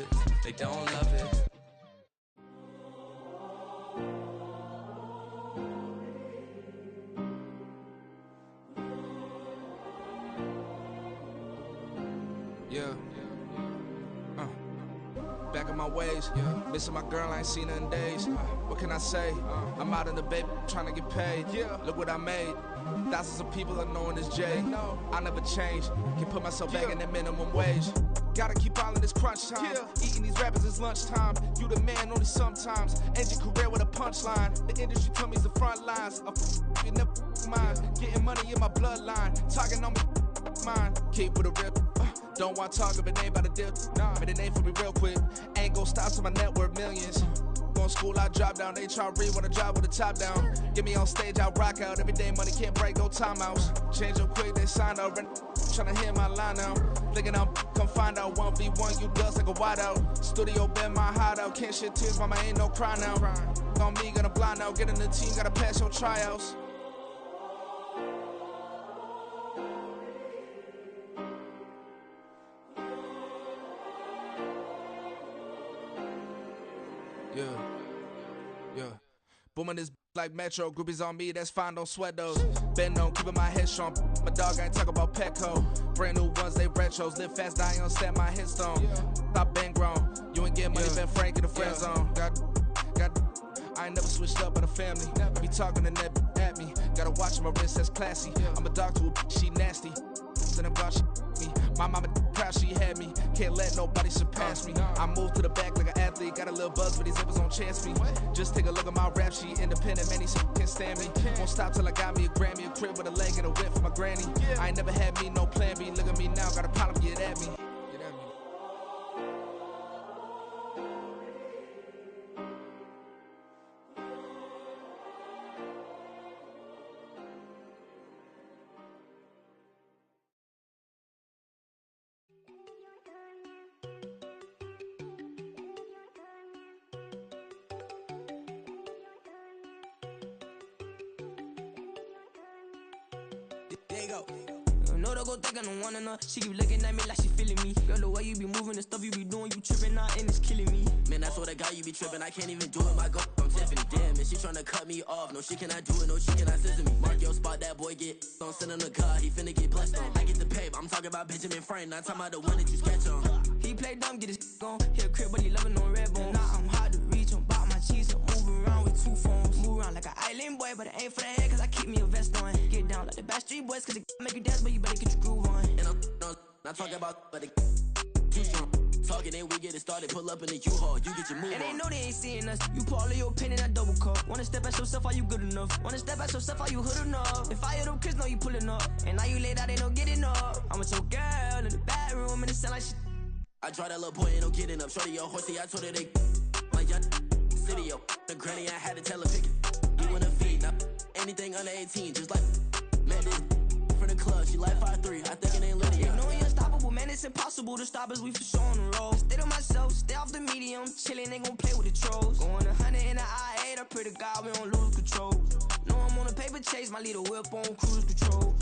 it, they don't love it. Yeah. Back in my ways, missing my girl, I ain't seen her in days. What can I say? I'm out in the baby, trying to get paid. Look what I made. Thousands of people are knowing this Jay. I never change. Can put myself back in that minimum wage. Gotta keep all in this crunch time. Eating these rappers is lunchtime. You the man only sometimes. End your career with a punchline. The industry told me it's the front lines. You never mind. Getting money in my bloodline. Talking on me, mine. Keep with a rip. Don't want to talk if it ain't about a dip. But it ain't for me real quick. Ain't gon' stop till my net worth millions. Going school, I drop down. They try to read when I drive with the top down. Get me on stage, I rock out. Every day money can't break, no timeouts. Change up quick, they sign up. Tryna hear my line out. Thinking I'm come find out 1v1, you dust like a wideout. Studio been my hideout. Can't shed tears, mama ain't no cry now. On me, gonna blind out. Get in the team, gotta pass your tryouts. Yeah. Booming this like Metro, groupies on me, that's fine, don't sweat those. Been on, keeping my head strong. My dog ain't talk about Petco. Brand new ones, they retros. Live fast, die on set, my headstone. Stop been grown. You ain't getting money, been frank in the friend zone. I ain't never switched up on the family. Be talking to that at me. Gotta watch my wrist, that's classy. I'm a dog to a she nasty. Then I'm gone, she me. My mama proud she had me. Can't let nobody surpass me. I move to the back like an athlete. Got a little buzz, but these zippers don't chance me. Just take a look at my rap sheet. Independent, man, these can't stand me. Won't stop till I got me a Grammy, a crib with a leg and a whip for my granny. I ain't never had me no plan B. Look at me now, got a problem, get at me. There you go. No, don't go think I don't wanna know. She keep looking at me like she feeling me. Girl, the way you be moving, the stuff you be doing, you tripping out and it's killing me. Man, I swear to God, you be tripping. I can't even do it. My girl from Tiffany. Damn, and she tryna cut me off. No, she cannot do it. No, she cannot scissor me. Mark your spot, that boy get on. Send him to God, he finna get blessed on. I get the pay, but I'm talking about Benjamin Franklin. Not talking about the one that you sketch on. He play dumb, get his on. Hit a crib, but he loving on red bone. Now I'm hard to reach. I'm about my cheese. I'm moving around with two phones. Move around like an island boy, but it ain't for the head, cause I keep me a vest on. Get down like the Backstreet Boys, cause it make you dance, but you better get your groove on. And I'm not talking about, but it too strong. Talking and we get it started, pull up in the U-Haul, you get your move on. And they know they ain't seeing us. You pull all of your pin in that double cup. Wanna step at yourself, are you good enough? Wanna step at yourself, are you hood enough? If I hear them kids, know you pulling up. And now you laid out, they don't get enough. I'm with your girl in the bedroom, and it sound like shit. I draw that little boy, ain't no getting up. Shorty, your horsey, I told her they my young city, yo. The granny, I had to tell her pick it. You wanna feed, now anything under 18, just like met this from the club, she like 5'3", I think it ain't Lydia. You know you unstoppable, man, it's impossible to stop us, we for sure on the road. Stay to myself, stay off the medium, chillin', ain't gon' play with the trolls. Going 100 in the I-8, I pray to God we don't lose control. Know I'm on a paper chase, my little whip on cruise control.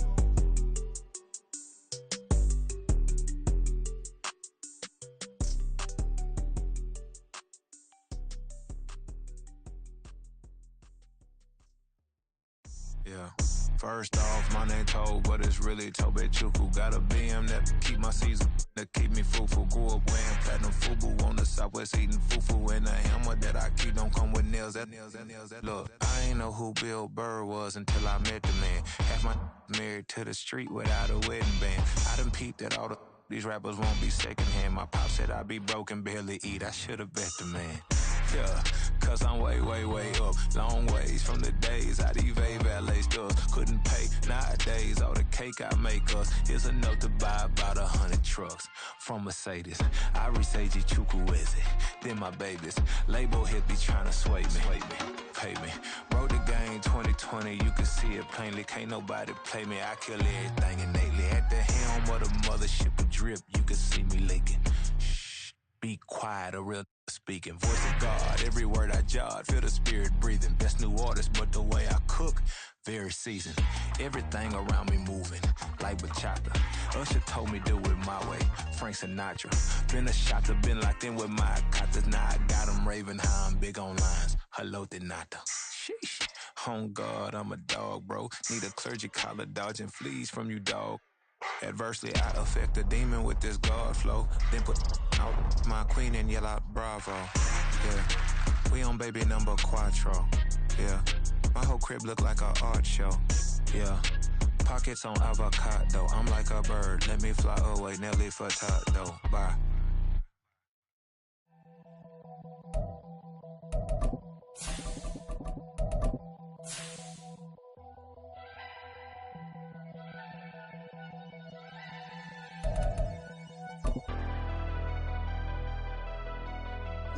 Yeah. First off, my name Toad, but it's really Tobe Chuku. Got a BM that keep my season, that keep me fruitful. Grew up wearing platinum FUBU on the southwest eating fufu. And the hammer that I keep don't come with nails. Look, I ain't know who Bill Burr was until I met the man. Half my married to the street without a wedding band. I done peeped that all these rappers won't be secondhand. My pop said I'd be broken, barely eat. I should've bet the man. Yeah, cause I'm way up. Long ways from the days I eBay valet stores. Couldn't pay nowadays. All the cake I make us is enough to buy about 100 trucks from Mercedes. I resage Chukwueze, then my babies. Label hit be trying to sway me. Pay me. Wrote the game 2020, you can see it plainly. Can't nobody play me. I kill everything innately. At the helm of the mothership with drip, you can see me leaking. Shh, be quiet. quiet, a real speaking. Voice of God, every word I jot, feel the spirit breathing. Best new artist, but the way I cook, very seasoned. Everything around me moving, like bachata. Usher told me do it my way, Frank Sinatra. Been a shotter, been locked in with my katas. Now I got them raving how I'm big on lines. Hello, de nata. Sheesh. On God, I'm a dog, bro. Need a clergy collar, dodging fleas from you, dog. Adversely, I affect the demon with this God flow. Then put out my queen and yell out bravo. Yeah, we on baby number quattro. Yeah, my whole crib look like a art show. Yeah, pockets on avocado. I'm like a bird. Let me fly away, Nelly Furtado. Bye.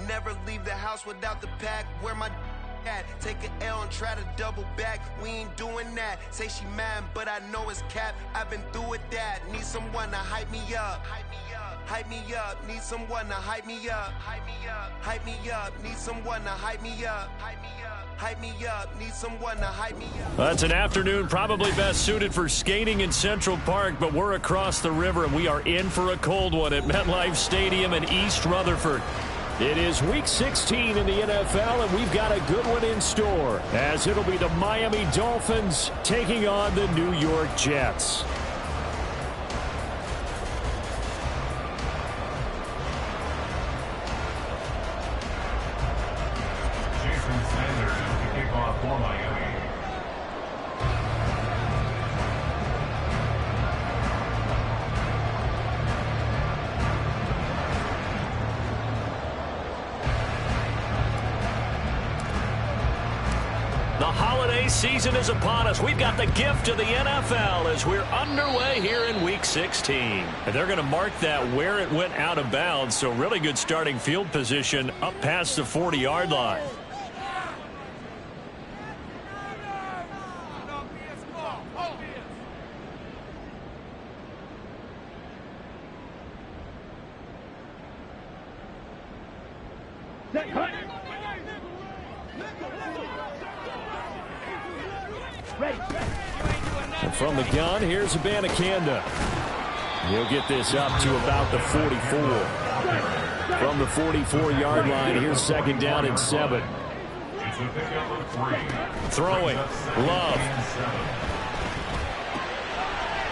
Never leave the house without the pack. Where my at? Take an L and try to double back. We ain't doing that. Say she mad, but I know it's cap. I've been through with that. Need someone to hype me up. Hype me up. Hype me up. Need someone to hype me up. Hype me up. Hype me up. Need someone to hype me up. Hype me up. Hype me up. Need someone to hype me up. That's an afternoon probably best suited for skating in Central Park, but we're across the river and we are in for a cold one at MetLife Stadium in East Rutherford. It is Week 16 in the NFL, and we've got a good one in store, as it'll be the Miami Dolphins taking on the New York Jets. Jason Sanders to kick off for Miami. The holiday season is upon us. We've got the gift of the NFL as we're underway here in Week 16. And they're going to mark that where it went out of bounds, so really good starting field position up past the 40-yard line. And from the gun, here's Abanikanda. He'll get this up to about the 44. From the 44-yard line, here's second down and 7. Throwing, Love.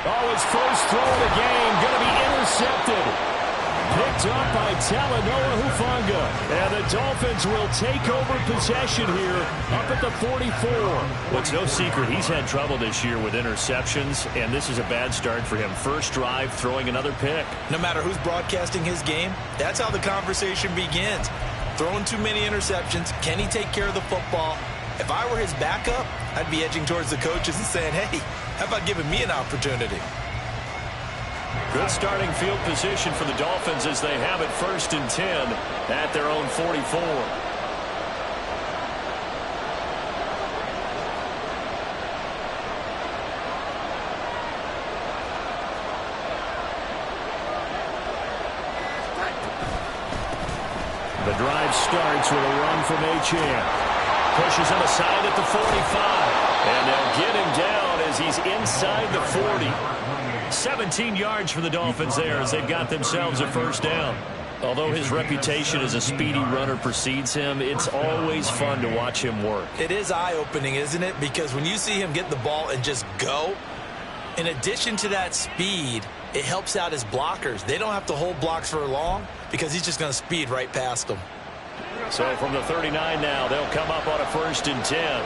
Oh, his first throw of the game, going to be intercepted. Picked up by Talanoa Hufanga. And the Dolphins will take over possession here up at the 44. Well, it's no secret he's had trouble this year with interceptions, and this is a bad start for him. First drive, throwing another pick. No matter who's broadcasting his game, that's how the conversation begins. Throwing too many interceptions. Can he take care of the football? If I were his backup, I'd be edging towards the coaches and saying, hey, how about giving me an opportunity? Good starting field position for the Dolphins as they have it 1st and 10 at their own 44. The drive starts with a run from Achane. Pushes him aside at the 45. And they'll get him down as he's inside the 40. 17 yards for the Dolphins there as they've got themselves a first down. Although his reputation as a speedy runner precedes him, it's always fun to watch him work. It is eye-opening, isn't it? Because when you see him get the ball and just go, in addition to that speed, it helps out his blockers. They don't have to hold blocks for long because he's just going to speed right past them. So from the 39 now, they'll come up on a 1st and 10.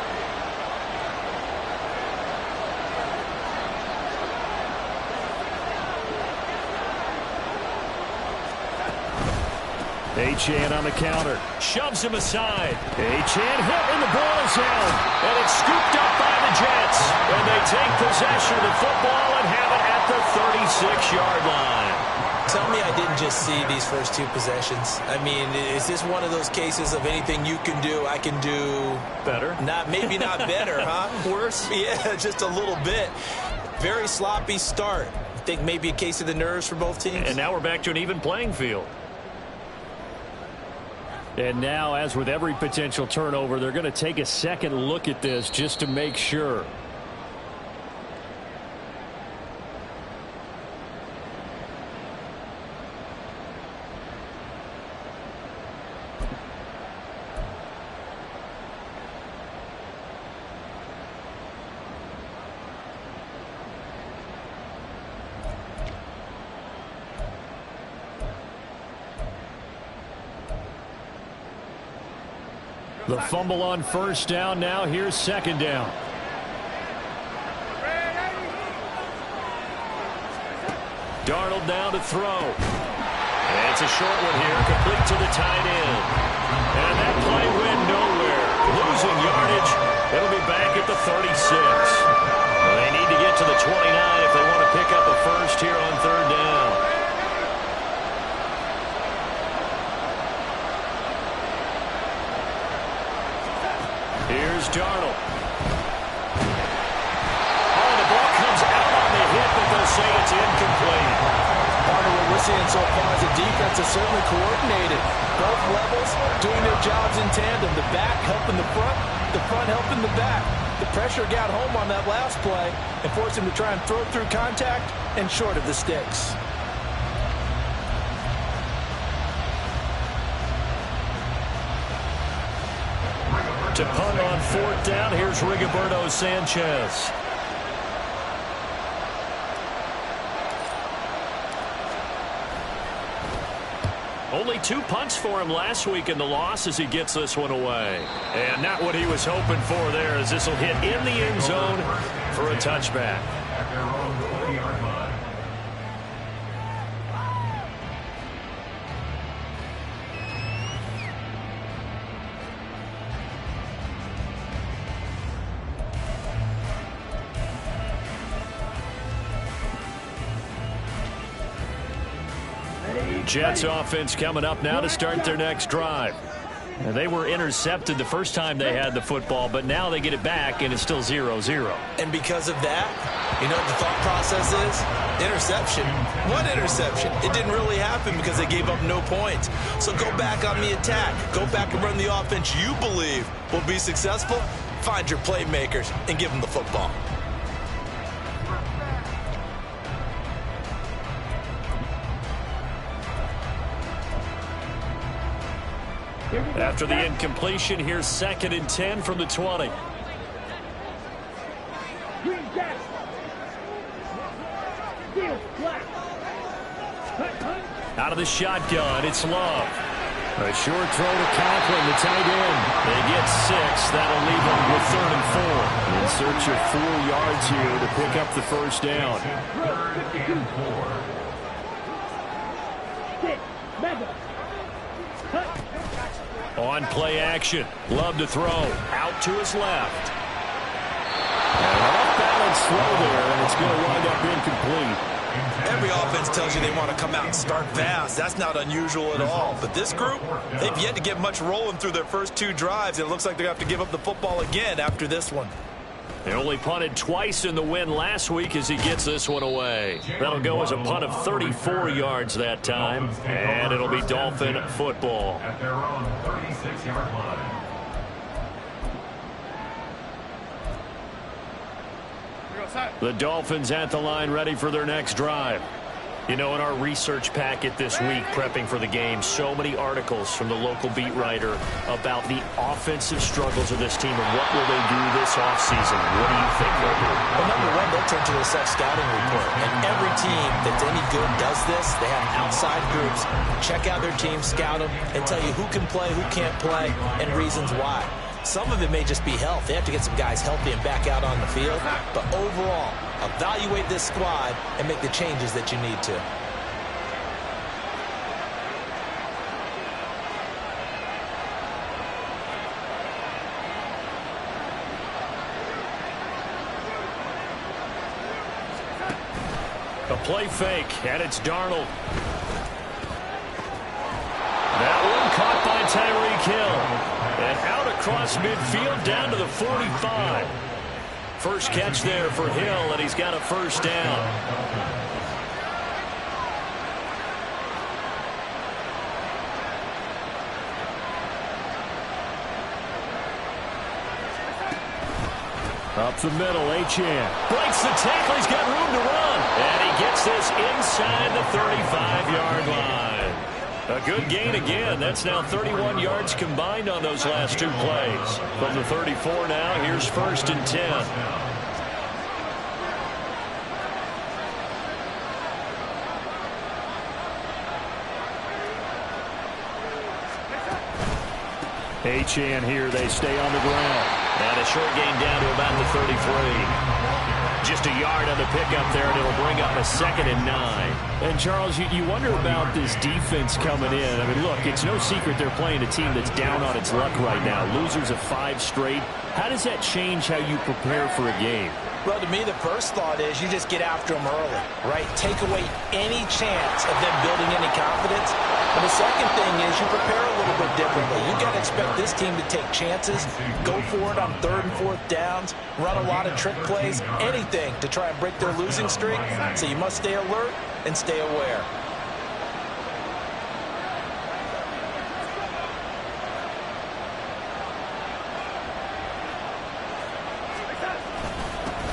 Achane on the counter. Shoves him aside. Achane hit in the ball zone. And it's scooped up by the Jets. And they take possession of the football and have it at the 36-yard line. Tell me I didn't just see these first two possessions. I mean, is this one of those cases of anything you can do, I can do... Better? Maybe not better, huh? Worse? Yeah, just a little bit. Very sloppy start. I think maybe a case of the nerves for both teams. And now we're back to an even playing field. And now, as with every potential turnover, they're going to take a second look at this just to make sure. The fumble on first down. Now here's second down. Darnold now to throw. And it's a short one here, complete to the tight end. And that play went nowhere. Losing yardage. It'll be back at the 36. They need to get to the 29 if they want to pick up a first here on third down. Here's Darnold. Oh, the ball comes out on the hit, but they'll say it's incomplete. Part of what we're seeing so far is the defense is certainly coordinated. Both levels doing their jobs in tandem. The back helping the front helping the back. The pressure got home on that last play and forced him to try and throw through contact and short of the sticks. To punt on fourth down, here's Rigoberto Sanchez. Only 2 punts for him last week in the loss as he gets this one away. And not what he was hoping for there, as this will hit in the end zone for a touchback. At their own 40-yard line. Jets offense coming up now to start their next drive. And they were intercepted the first time they had the football, but now they get it back, and it's still 0-0. And because of that, you know what the thought process is? Interception. What interception? It didn't really happen because they gave up no points. So go back on the attack. Go back and run the offense you believe will be successful. Find your playmakers and give them the football. After the incompletion, here's 2nd and 10 from the 20. Out of the shotgun, it's Love. A short throw to Conklin, the tight end. They get 6. That'll leave them with 3rd and 4. In search of 4 yards here to pick up the first down. 3rd and 4. On play action, Love to throw, out to his left. And an off-balance throw there, and it's going to wind up incomplete. Every offense tells you they want to come out and start fast. That's not unusual at all. But this group, they've yet to get much rolling through their first 2 drives. It looks like they're going to have to give up the football again after this one. They only punted twice in the win last week as he gets this one away. That'll go as a punt of 34 yards that time, and it'll be Dolphin football. At their own 36-yard line. The Dolphins at the line, ready for their next drive. You know, in our research packet this week, prepping for the game, so many articles from the local beat writer about the offensive struggles of this team and what will they do this offseason. What do you think they'll do? Well, number one, they'll turn to a self-scouting report. And every team that's any good does this. They have outside groups. Check out their team, scout them, and tell you who can play, who can't play, and reasons why. Some of it may just be health. They have to get some guys healthy and back out on the field. But overall, evaluate this squad and make the changes that you need to. A play fake, and it's Darnold. That one caught by Tyreek Hill. And out across midfield down to the 45. First catch there for Hill, and he's got a first down. Up the middle, Achane breaks the tackle. He's got room to run. And he gets this inside the 35-yard line. A good gain again. That's now 31 yards combined on those last two plays. From the 34 now, here's 1st and 10. Achane here. They stay on the ground. And a short gain down to about the 33. Just a yard on the pickup there, and it'll bring up a 2nd and 9. And, Charles, you wonder about this defense coming in. I mean, look, it's no secret they're playing a team that's down on its luck right now. Losers of 5 straight. How does that change how you prepare for a game? Well, to me, the first thought is you just get after them early, right? Take away any chance of them building any confidence. And the second thing is you prepare a little bit differently. You got to expect this team to take chances, go for it on 3rd and 4th downs, run a lot of trick plays, anything to try and break their losing streak. So you must stay alert and stay aware.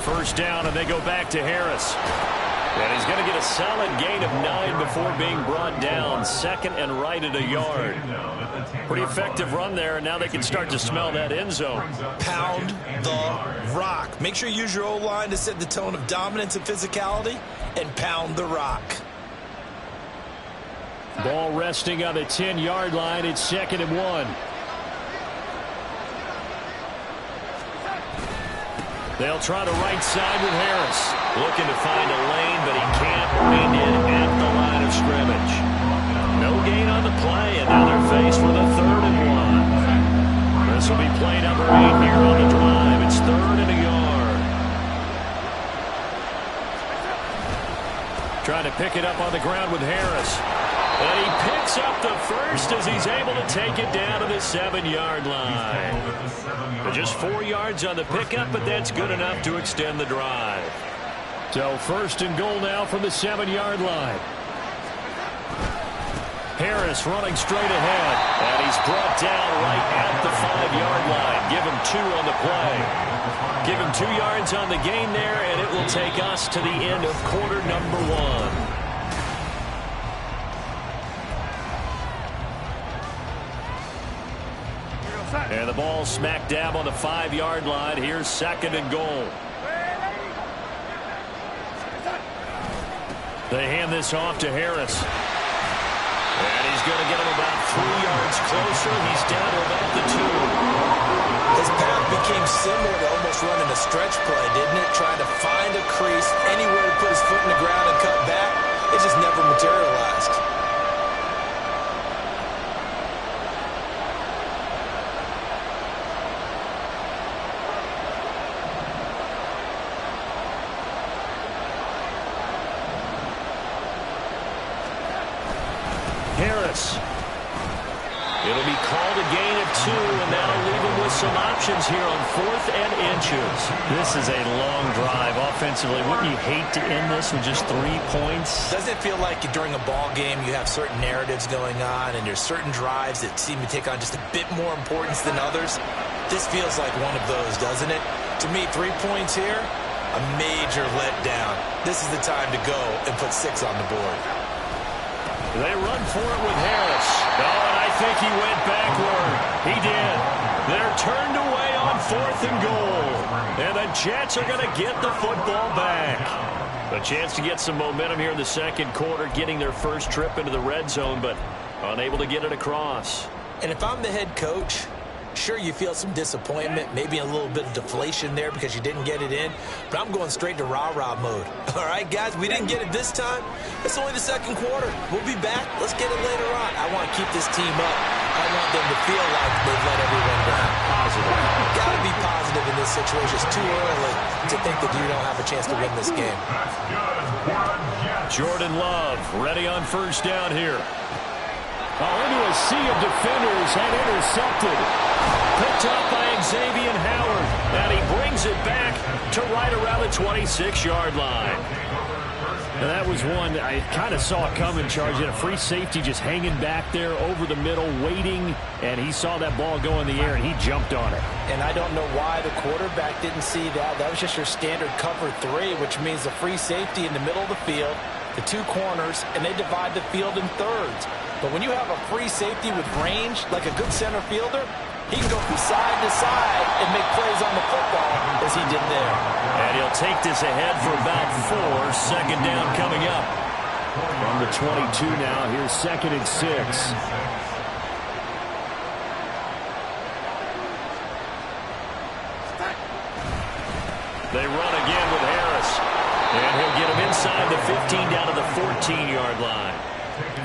First down, and they go back to Harris. And he's going to get a solid gain of 9 before being brought down. 2nd and right at a yard. Pretty effective run there, and now they can start to smell that end zone. Pound the rock. Make sure you use your O-line to set the tone of dominance and physicality, and pound the rock. Ball resting on the 10-yard line. It's 2nd and 1. They'll try the right side with Harris. Looking to find a lane, but he can't. Reined in at the line of scrimmage. No gain on the play, and now they're faced with a 3rd and 1. This will be play number 8 here on the drive. It's 3rd and a yard. Trying to pick it up on the ground with Harris. And he picks up the first as he's able to take it down to the 7-yard line. Just 4 yards on the pickup, but that's good enough to extend the drive. So 1st and goal now from the 7-yard line. Harris running straight ahead. And he's brought down right at the 5-yard line. Give him 2 on the play. Give him 2 yards on the gain there, and it will take us to the end of quarter number 1. And the ball smack dab on the 5-yard line. Here's 2nd and goal. They hand this off to Harris. And he's going to get him about 3 yards closer. He's down to about the 2. His path became similar to almost running a stretch play, didn't it? Trying to find a crease, anywhere to put his foot in the ground and cut back. It just never materialized. Harris. It'll be called a gain of 2, and that'll leave him with some options here on 4th and inches. This is a long drive offensively. Wouldn't you hate to end this with just 3 points? Doesn't it feel like during a ball game you have certain narratives going on, and there's certain drives that seem to take on just a bit more importance than others? This feels like one of those, doesn't it? To me, 3 points here, a major letdown. This is the time to go and put 6 on the board. They run for it with Harris. Oh, and I think he went backward. He did. They're turned away on 4th and goal. And the Jets are going to get the football back. A chance to get some momentum here in the 2nd quarter, getting their first trip into the red zone, but unable to get it across. And if I'm the head coach, sure, you feel some disappointment, maybe a little bit of deflation there because you didn't get it in, but I'm going straight to rah-rah mode. All right, guys, we didn't get it this time. It's only the 2nd quarter. We'll be back. Let's get it later on. I want to keep this team up. I want them to feel like they've let everyone down. Positive. Got to be positive in this situation. It's too early to think that you don't have a chance to win this game. Jordan Love ready on 1st down here. Into a sea of defenders and intercepted. Picked up by Xavier Howard. And he brings it back to right around the 26-yard line. And that was one I kind of saw coming, Charles. You had a free safety just hanging back there over the middle, waiting, and he saw that ball go in the air, and he jumped on it. And I don't know why the quarterback didn't see that. That was just your standard cover 3, which means the free safety in the middle of the field, the 2 corners, and they divide the field in thirds. But when you have a free safety with range, like a good center fielder, he can go from side to side and make plays on the football as he did there. And he'll take this ahead for about 4. Second down coming up. From the 22 now, here's 2nd and 6. They run again with Harris. And he'll get him inside the 15 down to the 14-yard line.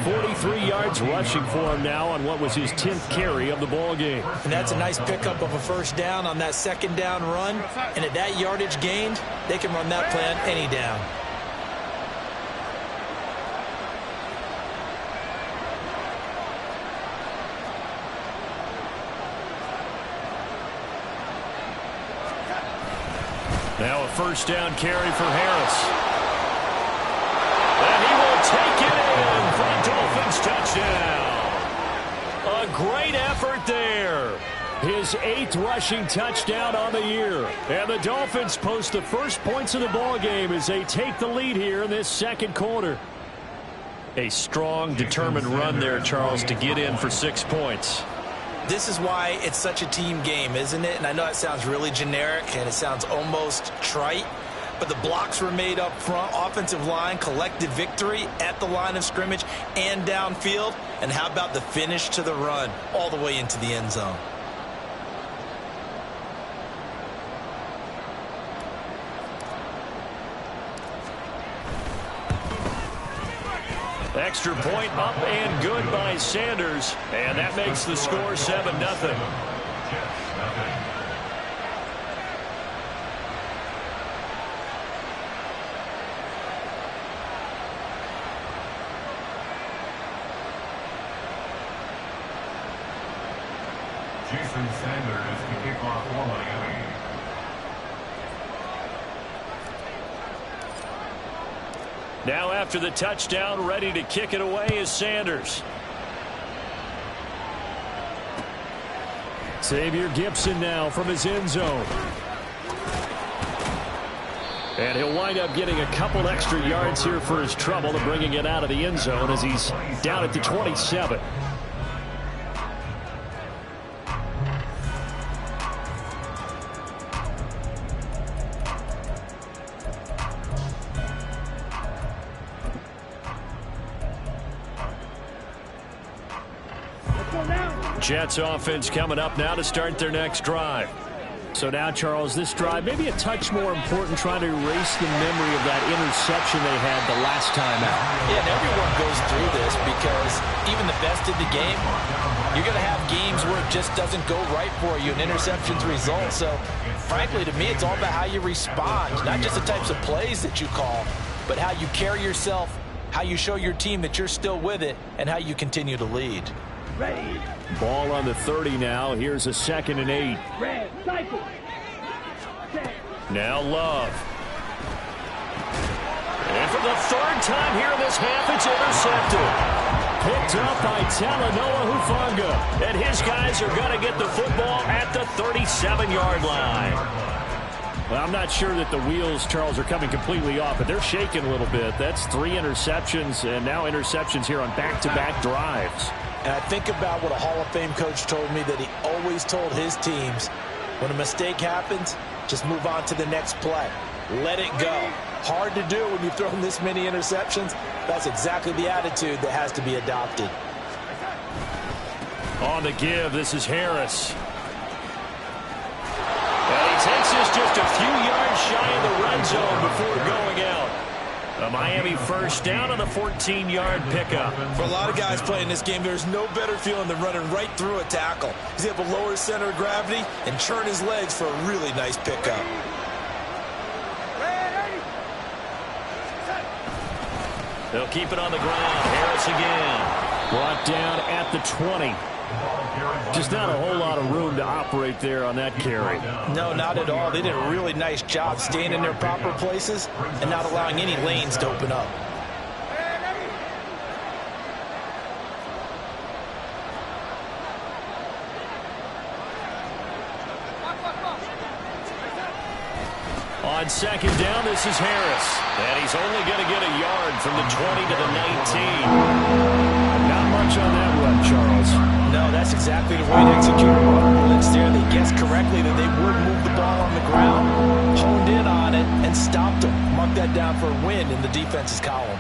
43 yards rushing for him now on what was his 10th carry of the ball game. And that's a nice pickup of a first down on that second down run. And at that yardage gained, they can run that play on any down. Now a first down carry for Harris. And he will take it in for a Dolphins touchdown. A great effort there. His 8th rushing touchdown on the year. And the Dolphins post the first points of the ball game as they take the lead here in this second quarter. A strong, determined run there, Charles, to get in for 6 points. This is why it's such a team game, isn't it? And I know it sounds really generic and it sounds almost trite, but the blocks were made up front, offensive line, collective victory at the line of scrimmage and downfield. And how about the finish to the run all the way into the end zone? Extra point up and good by Sanders. And that makes the score 7-0. Jason Sanders to kick off for Miami. Now after the touchdown, ready to kick it away is Sanders. Xavier Gipson now from his end zone. And he'll wind up getting a couple extra yards here for his trouble and bringing it out of the end zone as he's down at the 27. Jets offense coming up now to start their next drive. So now, Charles, this drive maybe a touch more important, trying to erase the memory of that interception they had the last time out. Yeah, and everyone goes through this because even the best in the game, you're going to have games where it just doesn't go right for you, and interceptions result. So, frankly, to me, it's all about how you respond, not just the types of plays that you call, but how you carry yourself, how you show your team that you're still with it, and how you continue to lead. Ball on the 30 now. Here's a 2nd and 8. Now Love. And for the 3rd time here in this half, it's intercepted. Picked up by Talanoa Hufanga. And his guys are going to get the football at the 37-yard line. Well, I'm not sure that the wheels, Charles, are coming completely off, but they're shaking a little bit. That's 3 interceptions, and now interceptions here on back-to-back drives. And I think about what a Hall of Fame coach told me, that he always told his teams, when a mistake happens, just move on to the next play. Let it go. Hard to do when you've thrown this many interceptions. That's exactly the attitude that has to be adopted. On the give, this is Harris. And he takes this just a few yards shy of the red zone before going out. A Miami first down on the 14-yard pickup. For a lot of guys playing this game, there's no better feeling than running right through a tackle. He's able to lower his center of gravity and churn his legs for a really nice pickup. They'll keep it on the ground. Harris again. Brought down at the 20. Just not a whole lot of room to operate there on that carry. No, not at all. They did a really nice job staying in their proper places and not allowing any lanes to open up. On second down, this is Harris. And he's only going to get a yard from the 20 to the 19. Not much on that run, Charles. No, that's exactly the way to execute a run blitz there. They guessed correctly that they would move the ball on the ground, honed in on it, and stopped them. Mark that down for a win in the defense's column.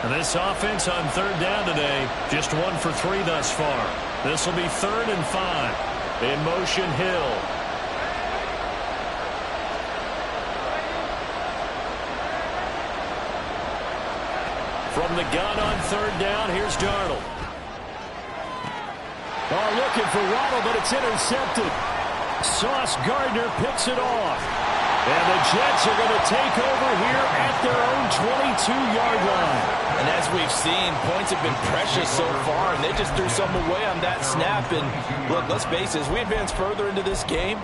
And this offense on third down today, just 1 for 3 thus far. This will be 3rd and 5. In motion, Hill. From the gun on third down, here's Darnold. Oh, looking for Waddle, but it's intercepted. Sauce Gardner picks it off. And the Jets are going to take over here at their own 22-yard line. And as we've seen, points have been precious so far, and they just threw some away on that snap. And look, let's face it, as we advance further into this game,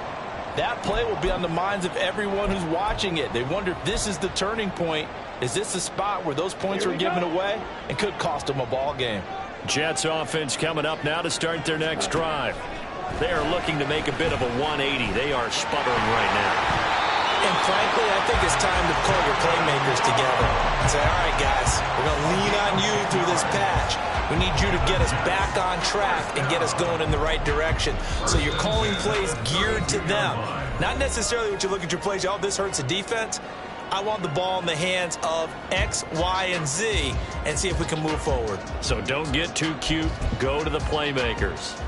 that play will be on the minds of everyone who's watching it. They wonder if this is the turning point. Is this the spot where those points were given away and could cost them a ball game? Jets offense coming up now to start their next drive. They are looking to make a bit of a 180. They are sputtering right now. And frankly, I think it's time to call your playmakers together and say, all right, guys, we're going to lean on you through this patch. We need you to get us back on track and get us going in the right direction. So you're calling plays geared to them. Not necessarily what you look at your plays, oh, this hurts the defense. I want the ball in the hands of X, Y, and Z and see if we can move forward. So don't get too cute. Go to the playmakers.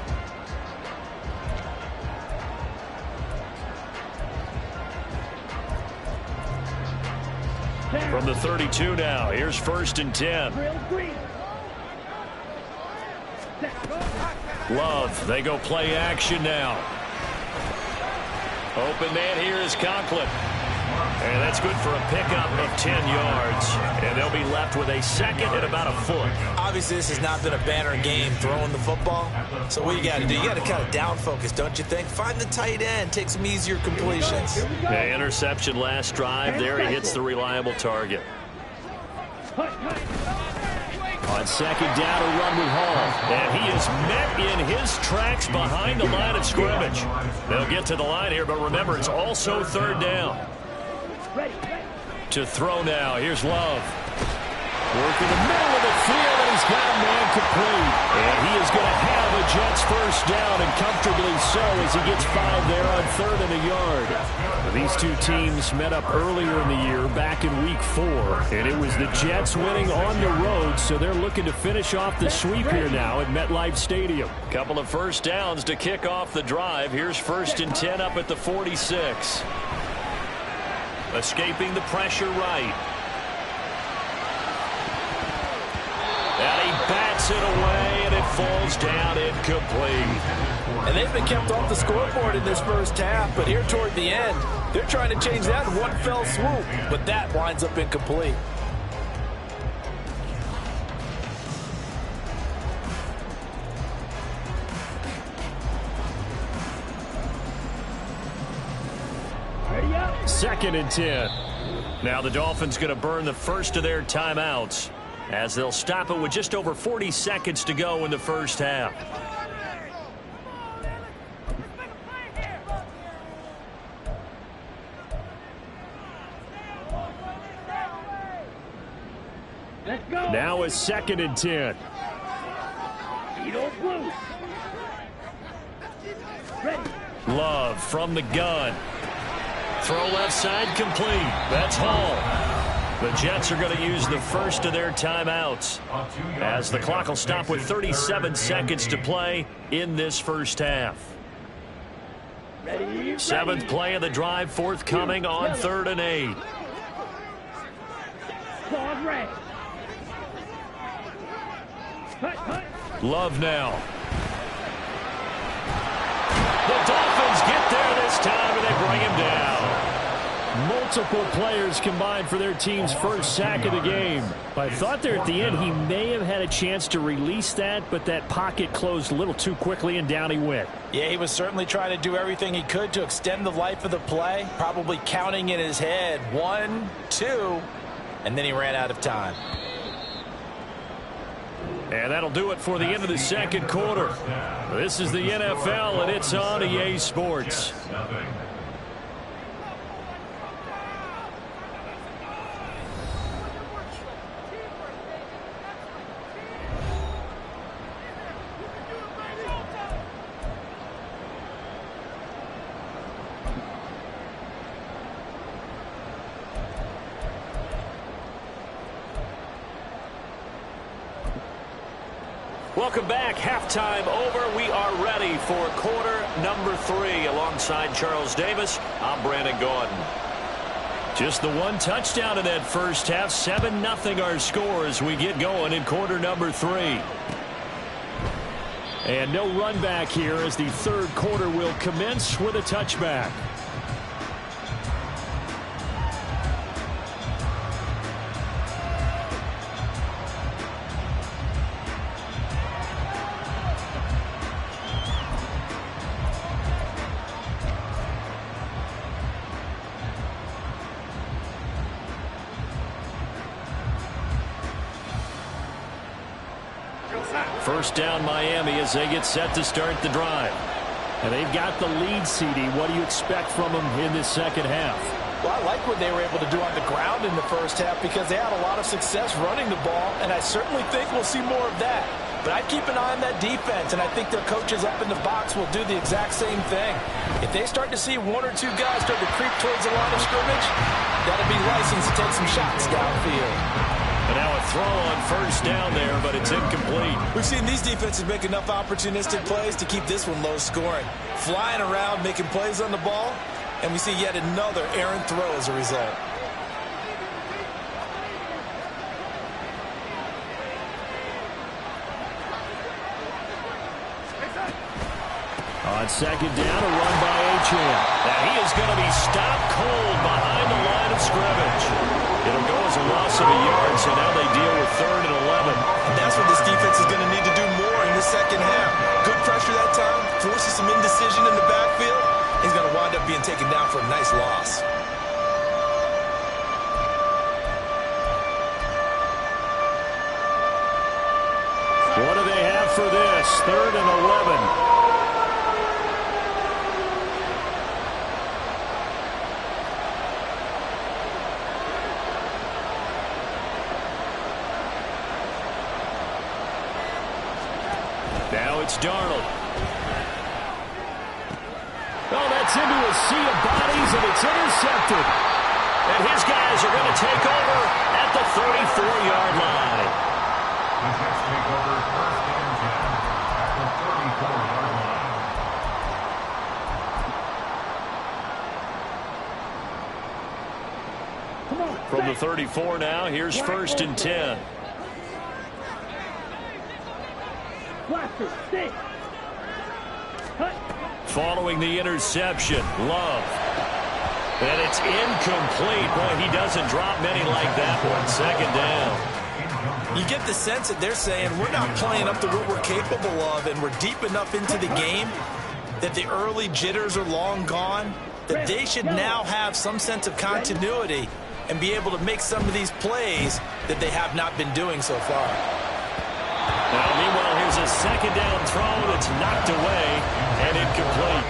From the 32 now, here's 1st and 10. Love, they go play action now. Open man here is Conklin. And that's good for a pickup of 10 yards. And they'll be left with a 2nd and about a foot. Obviously, this has not been a banner game throwing the football. So what you got to do, you got to kind of down focus, don't you think? Find the tight end, take some easier completions. Yeah, interception last drive. There he hits the reliable target. On second down, a run with Hall. And he is met in his tracks behind the line of scrimmage. They'll get to the line here, but remember, it's also 3rd down. To throw now. Here's Love. Working the middle of the field, and he's got a man complete. And he is going to have a Jets 1st down, and comfortably so, as he gets 5 there on 3rd and a yard. These two teams met up earlier in the year, back in Week 4. And it was the Jets winning on the road, so they're looking to finish off the sweep here now at MetLife Stadium. Couple of 1st downs to kick off the drive. Here's 1st and 10 up at the 46. Escaping the pressure right. And he bats it away, and it falls down incomplete. And they've been kept off the scoreboard in this 1st half, but here toward the end, they're trying to change that in one fell swoop, but that winds up incomplete. Second and 10. Now the Dolphins going to burn the first of their timeouts as they'll stop it with just over 40 seconds to go in the 1st half. Now is 2nd and 10. Love from the gun. Throw left side complete. That's Hall. The Jets are going to use the first of their timeouts as the clock will stop with 37 seconds to play in this 1st half. 7th play of the drive forthcoming on 3rd and 8. Love now. The Dolphins get there this time, and they bring him down. Multiple players combined for their team's first sack of the game. I thought there at the end he may have had a chance to release that, but that pocket closed a little too quickly, and down he went. Yeah, he was certainly trying to do everything he could to extend the life of the play, probably counting in his head 1, 2, and then he ran out of time. And that'll do it for the end of the 2nd quarter. This is the NFL, and it's on EA Sports. Welcome back. Halftime over. We are ready for quarter number 3. Alongside Charles Davis, I'm Brandon Gaudin. Just the one touchdown in that first half. 7-0 our score as we get going in quarter number 3. And no run back here as the third quarter will commence with a touchback. First down Miami as they get set to start the drive. And they've got the lead, CD. What do you expect from them in this second half? Well, I like what they were able to do on the ground in the first half because they had a lot of success running the ball, and I certainly think we'll see more of that. But I'd keep an eye on that defense, and I think their coaches up in the box will do the exact same thing. If they start to see one or two guys start to creep towards the line of scrimmage, that'll be license to take some shots downfield. And now a throw on first down there, but it's incomplete. We've seen these defenses make enough opportunistic plays to keep this one low scoring. Flying around, making plays on the ball, and we see yet another errant throw as a result. On second down, a run by Achane. Now he is going to be stopped cold behind the line of scrimmage. It'll go as a loss of a yard, so now they deal with 3rd and 11. And that's what this defense is going to need to do more in the second half. Good pressure that time, forces some indecision in the backfield. He's going to wind up being taken down for a nice loss. What do they have for this? 3rd and 11. Now it's Darnold. Oh, that's into a sea of bodies, and it's intercepted. And his guys are going to take over at the 34-yard line. The Jets take over 1st and 10 at the 34-yard line. From the 34 now, here's 1st and 10. Following the interception, Love. And it's incomplete. Boy, he doesn't drop many like that one. 2nd down. You get the sense that they're saying we're not playing up to what we're capable of, and we're deep enough into the game that the early jitters are long gone, that they should now have some sense of continuity and be able to make some of these plays that they have not been doing so far. Now, meanwhile, here's a 2nd down throw that's knocked away and incomplete.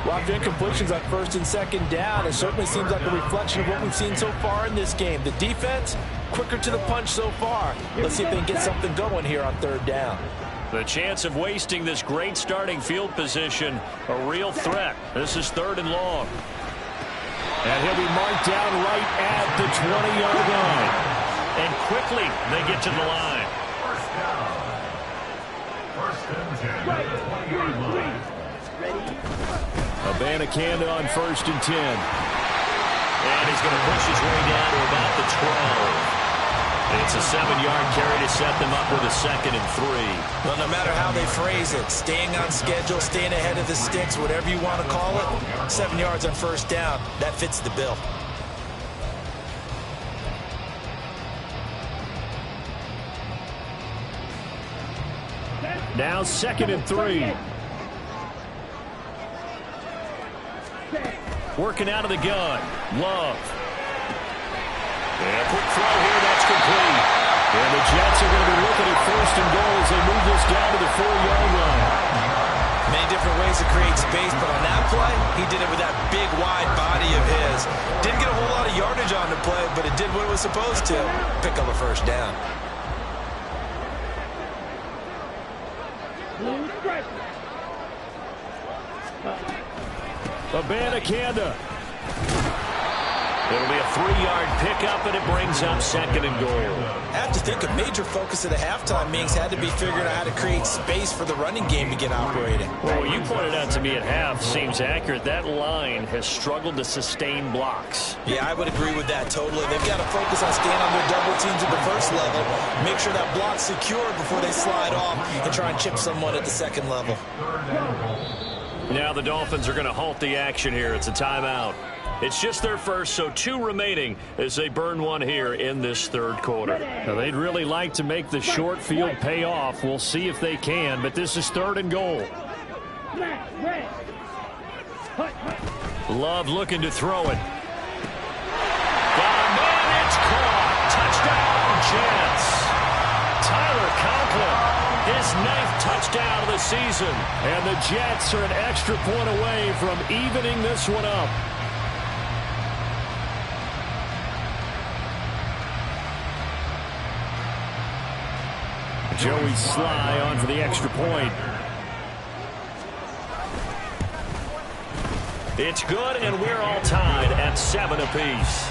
Well, after incompletions on 1st and 2nd down, it certainly seems like a reflection of what we've seen so far in this game. The defense, quicker to the punch so far. Let's see if they can get something going here on 3rd down. The chance of wasting this great starting field position, a real threat. This is 3rd and long. And he'll be marked down right at the 20-yard line. And quickly, they get to the line. 1st and 10 at the 20-yard line. Abanikanda on 1st and 10. And he's going to push his way down to about the 12. It's a 7-yard carry to set them up with a 2nd and 3. Well, no matter how they phrase it, staying on schedule, staying ahead of the sticks, whatever you want to call it, 7 yards on 1st down, that fits the bill. Now 2nd and 3. Working out of the gun. Love. And a quick throw here, that's complete. And the Jets are going to be looking at 1st and goal as they move this down to the 4-yard line. Many different ways to create space, but on that play, he did it with that big, wide body of his. Didn't get a whole lot of yardage on the play, but it did what it was supposed to. Pick up a 1st down. Abanikanda. It'll be a 3-yard pickup, and it brings up 2nd and goal. I have to think a major focus of the halftime meetings had to be figuring out how to create space for the running game to get operating. Well, what you pointed out to me at half seems accurate. That line has struggled to sustain blocks. Yeah, I would agree with that totally. They've got to focus on staying on their double teams at the first level, make sure that block's secure before they slide off and try and chip someone at the second level. Now the Dolphins are going to halt the action here. It's a timeout. It's just their first, so 2 remaining as they burn one here in this 3rd quarter. Now, they'd really like to make the short field pay off. We'll see if they can, but this is 3rd and goal. Love looking to throw it. Got a man, it's caught. Touchdown, Jets. Tyler Conklin, his 9th touchdown of the season. And the Jets are an extra point away from evening this one up. Joey Sly on for the extra point. It's good, and we're all tied at 7 apiece.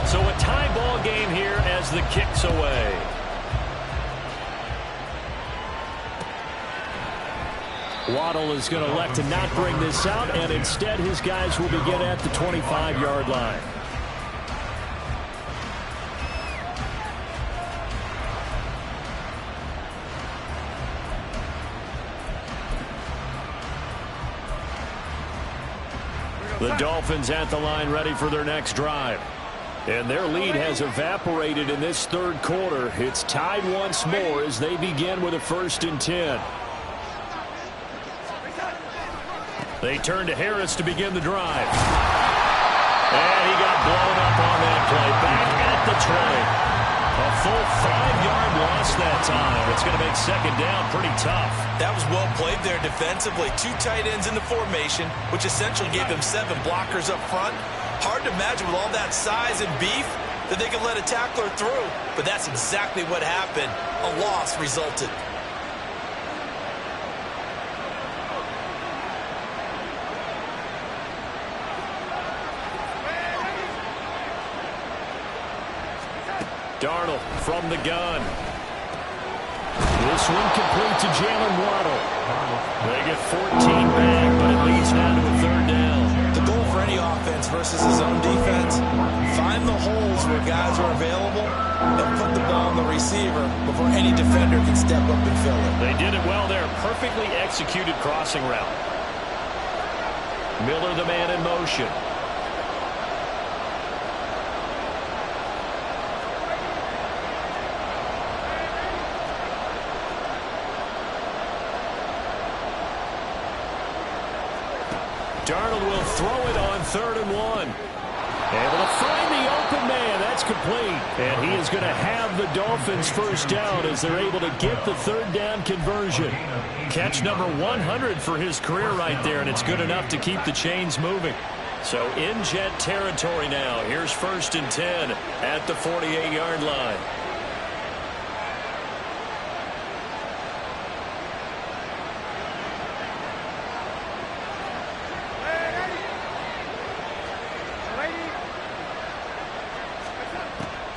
So a tie ball game here as the kick's away. Waddle is going to elect to not bring this out, and instead his guys will begin at the 25-yard line. The Dolphins at the line ready for their next drive. And their lead has evaporated in this 3rd quarter. It's tied once more as they begin with a 1st and 10. They turn to Harris to begin the drive. And he got blown up on that play. Back at the 20. A full 5-yard loss that time. It's going to make 2nd down pretty tough. That was well played there defensively. 2 tight ends in the formation, which essentially gave them 7 blockers up front. Hard to imagine with all that size and beef that they could let a tackler through. But that's exactly what happened. A loss resulted. Darnold from the gun. This one complete to Jalen Waddle. They get 14 back, but it leads now to a 3rd down. The goal for any offense versus his own defense, find the holes where guys are available and put the ball on the receiver before any defender can step up and fill it. They did it well there. Perfectly executed crossing route. Miller the man in motion. Darnold will throw it on 3rd and 1. Able to find the open man. That's complete. And he is going to have the Dolphins 1st down as they're able to get the 3rd down conversion. Catch number 100 for his career right there, and it's good enough to keep the chains moving. So in Jet territory now. Here's 1st and 10 at the 48-yard line.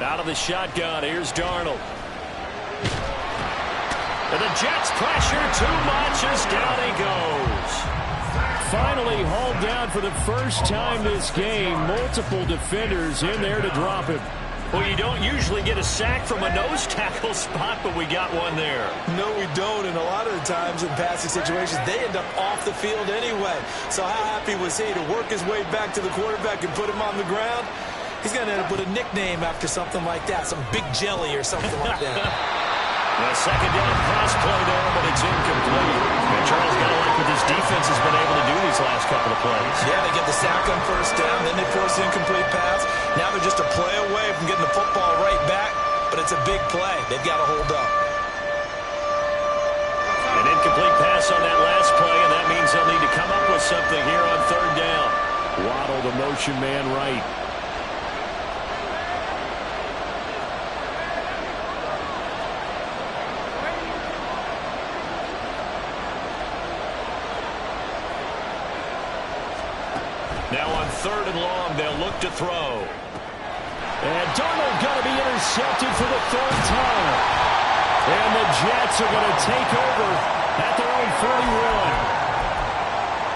Out of the shotgun, here's Darnold. And the Jets pressure too much as down he goes. Finally hauled down for the first time this game. Multiple defenders in there to drop him. Well, you don't usually get a sack from a nose tackle spot, but we got one there. No, we don't, and a lot of the times in passing situations, they end up off the field anyway. So how happy was he to work his way back to the quarterback and put him on the ground? He's going to end up with a nickname after something like that, some Big Jelly or something like that. The 2nd down pass play there, but it's incomplete. And Charles got to like what this defense has been able to do these last couple of plays. Yeah, they get the sack on 1st down, then they force the incomplete pass. Now they're just a play away from getting the football right back, but it's a big play. They've got to hold up. An incomplete pass on that last play, and that means they'll need to come up with something here on 3rd down. Waddle, the motion man right. 3rd and long. They'll look to throw. And Darnold going to be intercepted for the 3rd time. And the Jets are going to take over at their own 41.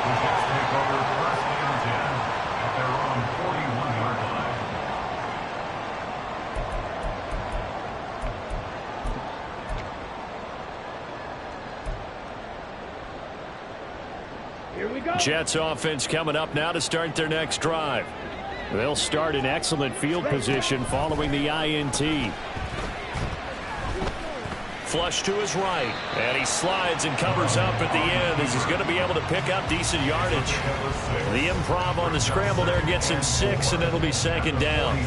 The Jets take over 1st and 10 at their own 41-yard line. Here we go. Jets offense coming up now to start their next drive. They'll start in excellent field position following the INT. Flush to his right, and he slides and covers up at the end as he's going to be able to pick up decent yardage. The improv on the scramble there gets him 6, and it'll be 2nd down.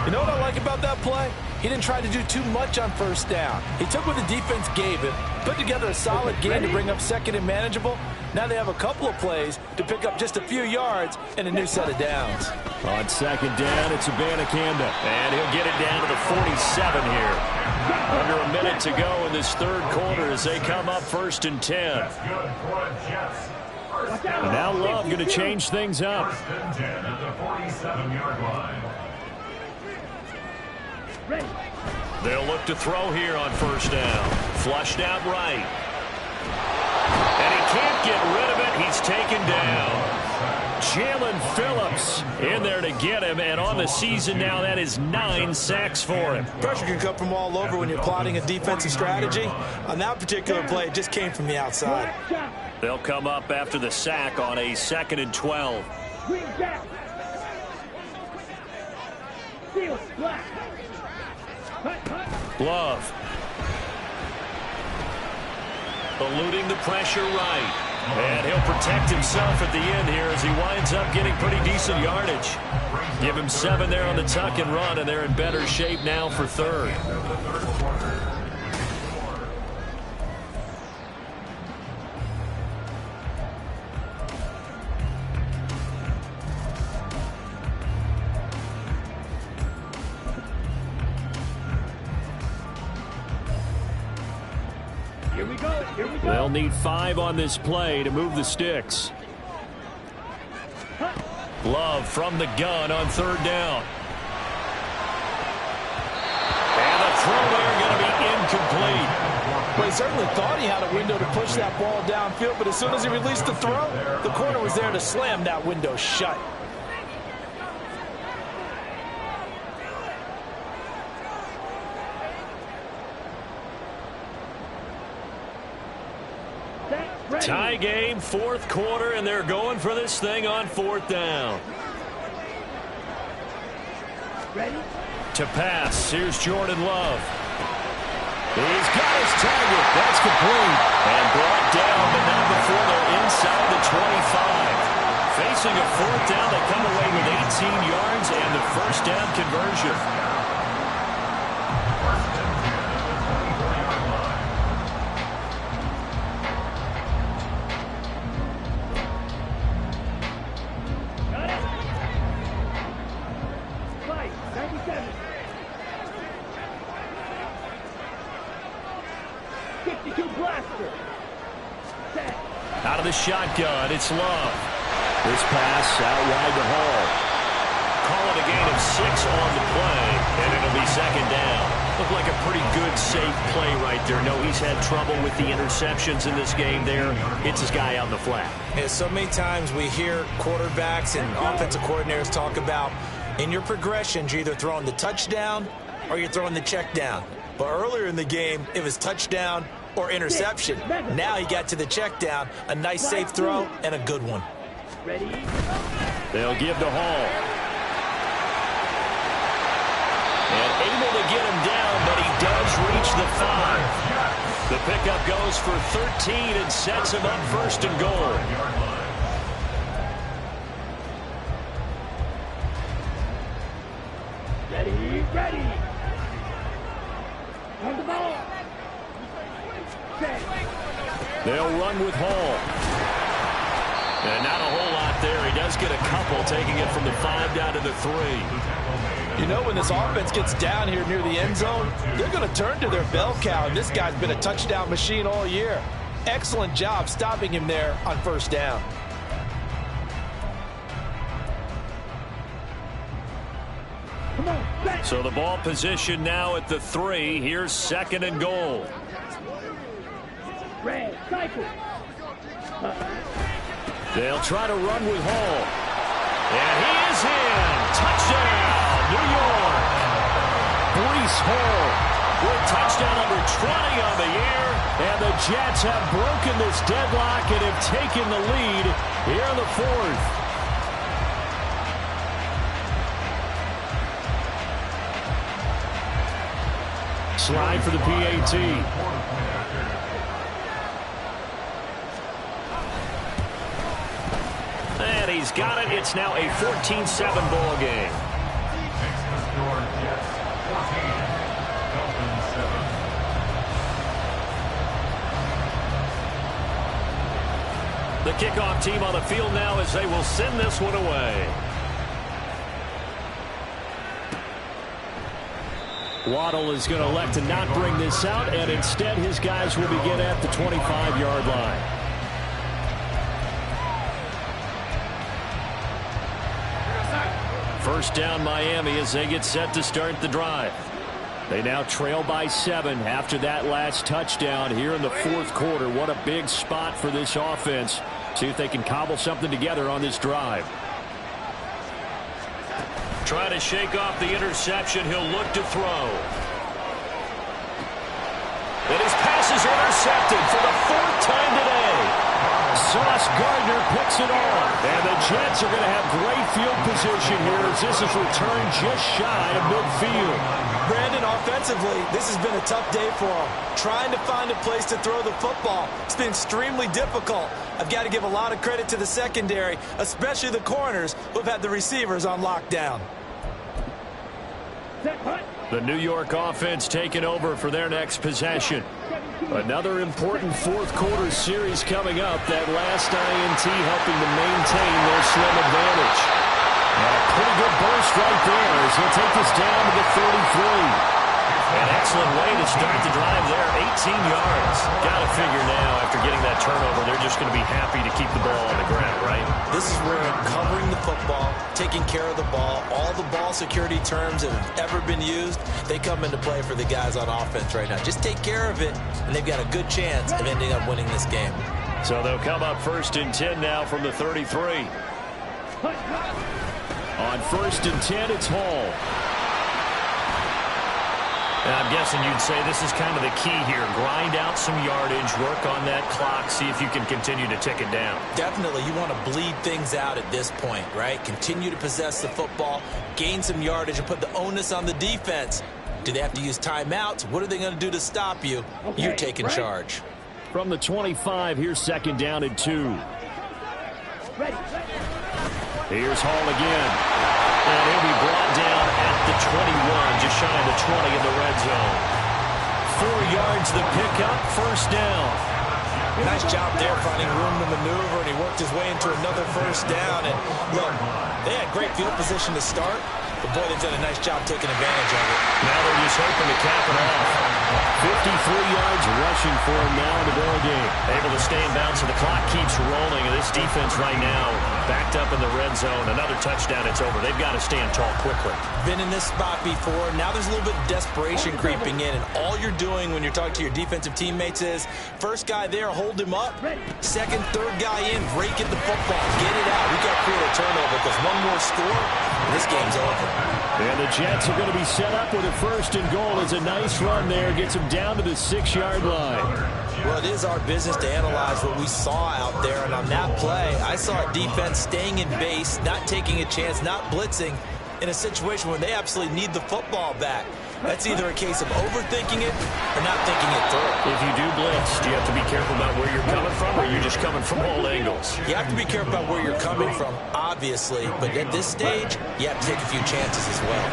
You know what I like about that play? He didn't try to do too much on 1st down. He took what the defense gave him, put together a solid game to bring up 2nd and manageable. Now they have a couple of plays to pick up just a few yards and a new set of downs. On 2nd down, it's Abanikanda, and he'll get it down to the 47 here. Under a minute to go in this 3rd quarter as they come up 1st and 10. Now Love going to change things up. 1st and 10 at the 47-yard line. They'll look to throw here on 1st down. Flushed out right. And he can't get rid of it. He's taken down. Jalen Phillips in there to get him, and on the season now, that is 9 sacks for him. Pressure can come from all over when you're plotting a defensive strategy. On that particular play, it just came from the outside. They'll come up after the sack on a 2nd and 12. Love. Eluding the pressure right. And he'll protect himself at the end here as he winds up getting pretty decent yardage. Give him 7 there on the tuck and run, and they're in better shape now for 3rd. They'll need 5 on this play to move the sticks. Love from the gun on 3rd down. And the throw there going to be incomplete. Well, he certainly thought he had a window to push that ball downfield, but as soon as he released the throw, the corner was there to slam that window shut. Tie game, 4th quarter, and they're going for this thing on 4th down. Ready? To pass, here's Jordan Love. He's got his target. That's complete. And brought down, but not before they're inside the 25. Facing a 4th down, they come away with 18 yards and the 1st down conversion. Out of the shotgun, it's Love. This pass out wide to Hall. Call it a gain of 6 on the play, and it'll be 2nd down. Looked like a pretty good, safe play right there. No, he's had trouble with the interceptions in this game there. Hits his guy out in the flat. Yeah, so many times we hear quarterbacks and offensive coordinators talk about in your progressions, you're either throwing the touchdown or you're throwing the check down. But earlier in the game, it was touchdown or interception. Now he got to the check down, a nice safe throw, and a good one. Ready? They'll give to Hall. And able to get him down, but he does reach the 5. The pickup goes for 13 and sets him up 1st and goal. Ready? Ready? On the ball. They'll run with Hall. And not a whole lot there. He does get a couple, taking it from the 5 down to the 3. You know, when this offense gets down here near the end zone, they're going to turn to their bell cow, and this guy's been a touchdown machine all year. Excellent job stopping him there on 1st down. So the ball position now at the 3. Here's 2nd and goal. They'll try to run with Hall. And he is in. Touchdown, New York. Breece Hall with touchdown number 20 on the year. And the Jets have broken this deadlock and have taken the lead here in the 4th. Slide for the PAT. And he's got it. It's now a 14-7 ball game. The kickoff team on the field now as they will send this one away. Waddle is going to elect to not bring this out, and instead his guys will begin at the 25-yard line. First down Miami as they get set to start the drive. They now trail by 7 after that last touchdown here in the 4th quarter. What a big spot for this offense. See if they can cobble something together on this drive. Trying to shake off the interception. He'll look to throw. And his pass is intercepted for the 4th time today. Sauce Gardner picks it off. And the Jets are going to have great field position here as this is returned just shy of midfield. Brandon, offensively, this has been a tough day for him. Trying to find a place to throw the football. It's been extremely difficult. I've got to give a lot of credit to the secondary, especially the corners who have had the receivers on lockdown. The New York offense taking over for their next possession. Another important 4th quarter series coming up. That last INT helping to maintain their slim advantage. And a pretty good burst right there as he'll take this down to the 33. An excellent way to start the drive there. 18 yards. Got to figure now, after getting that turnover, they're just going to be happy to keep the ball on the ground, right? This is where covering the football, taking care of the ball, all the ball security terms that have ever been used, they come into play for the guys on offense right now. Just take care of it, and they've got a good chance of ending up winning this game. So they'll come up 1st and 10 now from the 33. On 1st and 10, it's Hall. And I'm guessing you'd say this is kind of the key here. Grind out some yardage, work on that clock, see if you can continue to tick it down. Definitely. You want to bleed things out at this point, right? Continue to possess the football, gain some yardage, and put the onus on the defense. Do they have to use timeouts? What are they going to do to stop you? Okay, you're taking charge. From the 25, here's 2nd down and 2. Here's Hall again. And he'll be brought down at the 21, just shy of the 20 in the red zone. 4 yards the pickup, 1st down. Nice job there finding room to maneuver, and he worked his way into another 1st down. And look, they had great field position to start, but boy, they've done a nice job taking advantage of it. Now they're just hoping to cap it off. 53 yards rushing for him now in the ball game. Able to stay in bounds, so the clock keeps rolling. And this defense right now backed up in the red zone. Another touchdown, it's over. They've got to stand tall quickly. Been in this spot before. Now there's a little bit of desperation creeping in. And all you're doing when you're talking to your defensive teammates is, first guy there, hold him up. 2nd, 3rd guy in, break at the football. Get it out. We got to create a turnover because one more score, and this game's over. And the Jets are going to be set up with a 1st and goal. It's a nice run there. Gets them down to the 6-yard line. Well, it is our business to analyze what we saw out there. And on that play, I saw a defense staying in base, not taking a chance, not blitzing in a situation where they absolutely need the football back. That's either a case of overthinking it or not thinking it through. If you do blitz, do you have to be careful about where you're coming from, or are you just coming from all angles? You have to be careful about where you're coming from, obviously. But at this stage, you have to take a few chances as well.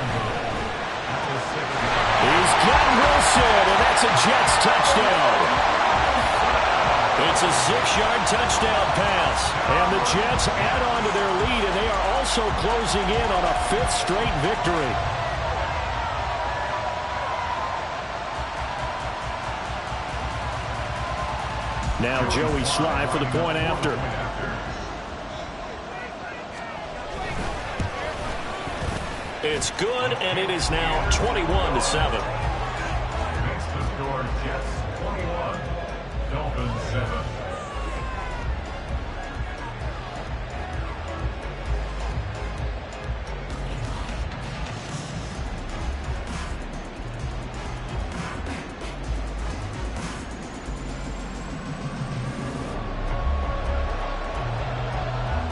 He's got Wilson, and that's a Jets touchdown. It's a 6-yard touchdown pass. And the Jets add on to their lead, and they are also closing in on a 5th straight victory. Now Joey Sly for the point after. It's good, and it is now 21-7. Next to score, Jets 21, Dolphins 7.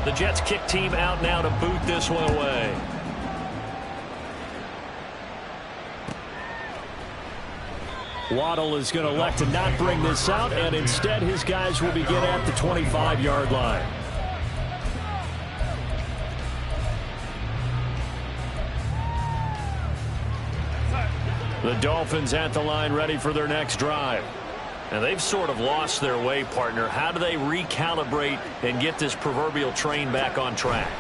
The Jets kick team out now to boot this one away. Waddle is going to elect to not bring this out, and instead his guys will begin at the 25-yard line. The Dolphins at the line ready for their next drive. And they've sort of lost their way, partner. How do they recalibrate and get this proverbial train back on track?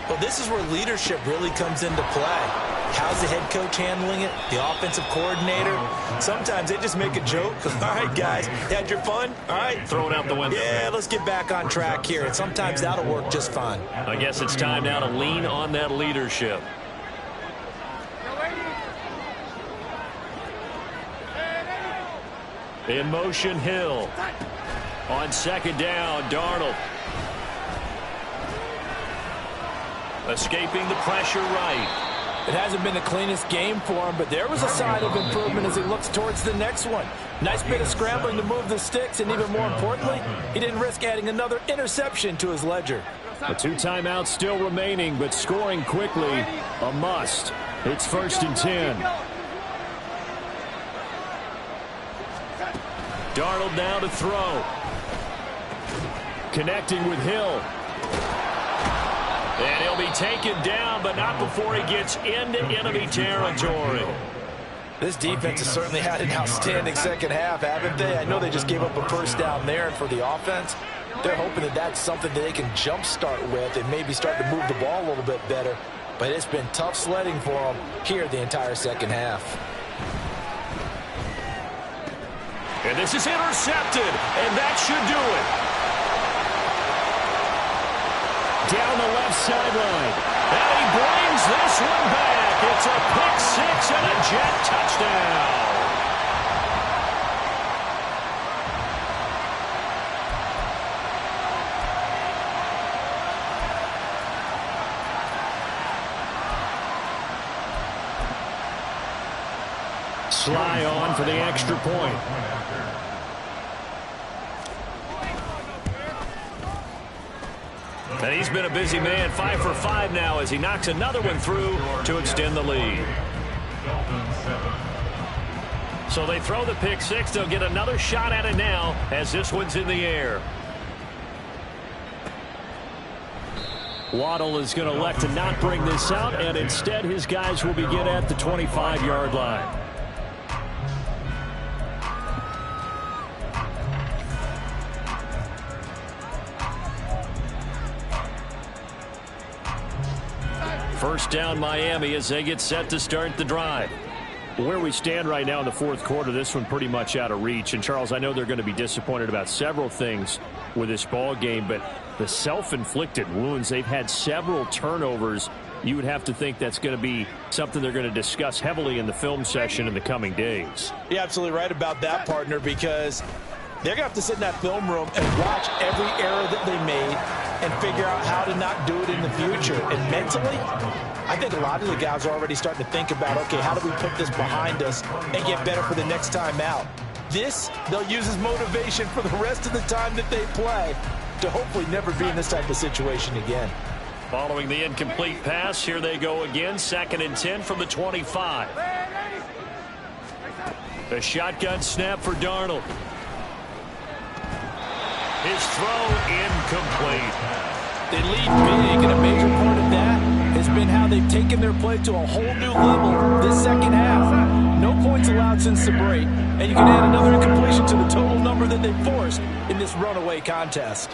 Well, this is where leadership really comes into play. How's the head coach handling it? The offensive coordinator? Sometimes they just make a joke. All right, guys, had your fun? All right. Throw it out the window. Yeah, let's get back on track here. And sometimes that'll work just fine. I guess it's time now to lean on that leadership. In motion, Hill. On second down, Darnold. Escaping the pressure right. It hasn't been the cleanest game for him, but there was a sign of improvement as he looks towards the next one. Nice bit of scrambling to move the sticks, and even more importantly, he didn't risk adding another interception to his ledger. The 2 timeouts still remaining, but scoring quickly, a must. It's 1st and 10. Darnold now to throw. Connecting with Hill. And he'll be taken down, but not before he gets into enemy territory. This defense has certainly had an outstanding second half, haven't they? I know they just gave up a first down there, and for the offense, they're hoping that that's something that they can jumpstart with and maybe start to move the ball a little bit better. But it's been tough sledding for them here the entire second half. And this is intercepted, and that should do it. Down the left sideline. And he brings this one back. It's a pick six and a Jet touchdown. Sly on for the extra point. And he's been a busy man, 5 for 5 now as he knocks another one through to extend the lead. So they throw the pick six. They'll get another shot at it now as this one's in the air. Waddle is going to elect to not bring this out, and instead his guys will begin at the 25-yard line. First down Miami as they get set to start the drive. Where we stand right now in the fourth quarter, this one pretty much out of reach. And, Charles, I know they're going to be disappointed about several things with this ball game, but the self-inflicted wounds, they've had several turnovers. You would have to think that's going to be something they're going to discuss heavily in the film session in the coming days. You're absolutely right about that, partner, because they're going to have to sit in that film room and watch every error that they made and figure out how to not do it in the future. And mentally, I think a lot of the guys are already starting to think about, okay, how do we put this behind us and get better for the next time out? This, they'll use as motivation for the rest of the time that they play to hopefully never be in this type of situation again. Following the incomplete pass, here they go again. 2nd and 10 from the 25. A shotgun snap for Darnold. His throw incomplete. They lead big, and a major part of that has been how they've taken their play to a whole new level this second half. No points allowed since the break, and you can add another incompletion to the total number that they forced in this runaway contest.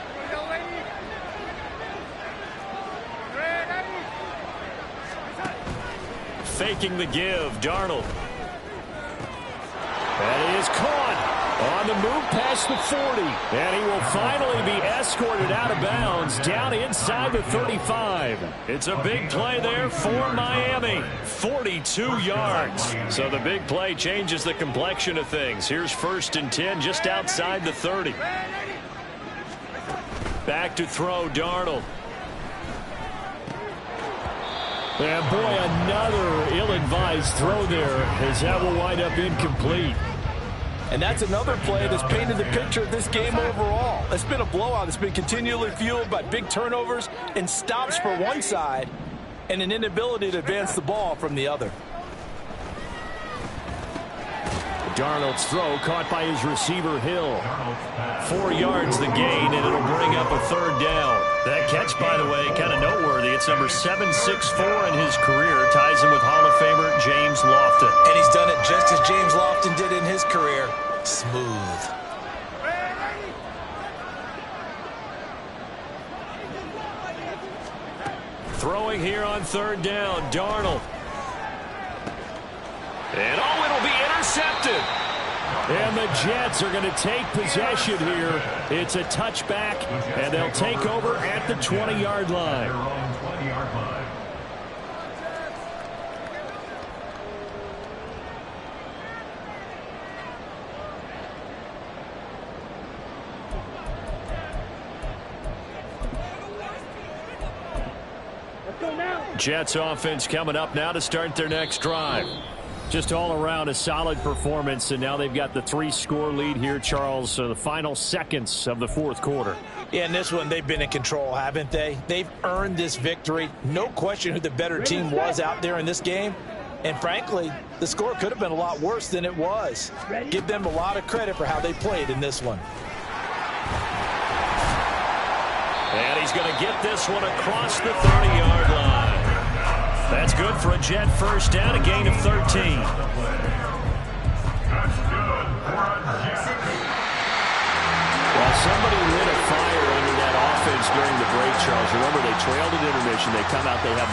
Faking the give, Darnold. And he is caught on on the move past the 40. And he will finally be escorted out of bounds down inside the 35. It's a big play there for Miami. 42 yards. So the big play changes the complexion of things. Here's 1st and 10 just outside the 30. Back to throw, Darnold. And boy, another ill-advised throw there as that will wind up incomplete. And that's another play that's painted the picture of this game overall. It's been a blowout. It's been continually fueled by big turnovers and stops for one side and an inability to advance the ball from the other. Darnold's throw caught by his receiver, Hill. 4 yards the gain, and it'll bring up a 3rd down. That catch, by the way, kind of noteworthy. It's number 764 in his career. Ties him with Hall of Famer James Lofton. And he's done it just as James Lofton did in his career. Smooth. Throwing here on 3rd down, Darnold. And it'll be intercepted. And the Jets are going to take possession here. It's a touchback, and they'll take over at the 20-yard line. Jets offense coming up now to start their next drive. Just all around a solid performance, and now they've got the 3-score lead here, Charles. So the final seconds of the 4th quarter. Yeah, in this one, they've been in control, haven't they? They've earned this victory. No question who the better team was out there in this game. And frankly, the score could have been a lot worse than it was. Give them a lot of credit for how they played in this one. And he's going to get this one across the 30-yard line. That's good for a Jet 1st down, a gain of 13. That's good for a Jet. Well, somebody lit a fire under that offense during the break, Charles. Remember, they trailed at intermission. They come out, they have the